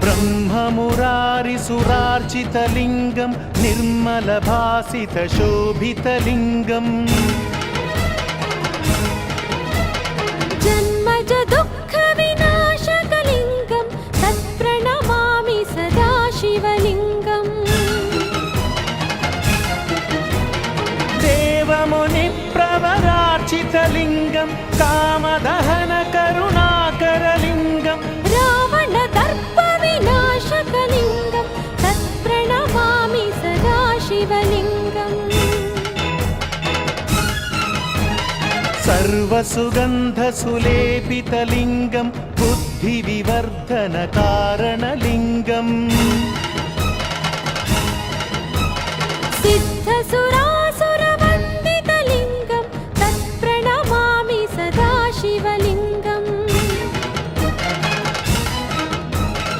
ब्रह्ममुरारिसुरार्चितलिङ्गं निर्मलभासितशोभितलिङ्गम् जन्मज दुःखविनाशकलिङ्गं तत्प्रणमामि सदा शिवलिङ्गम् देवमुनिप्रवरार्चितलिङ्गं कामदहनकरुणाकरलिङ्गं रावणदर्पविनाशकलिङ्गं तत्प्रणमामि सदा शिवलिङ्गम् सर्वसुगन्धसुलेपितलिङ्गं बुद्धिविवर्धनकारणलिङ्गम् सिद्धसुरा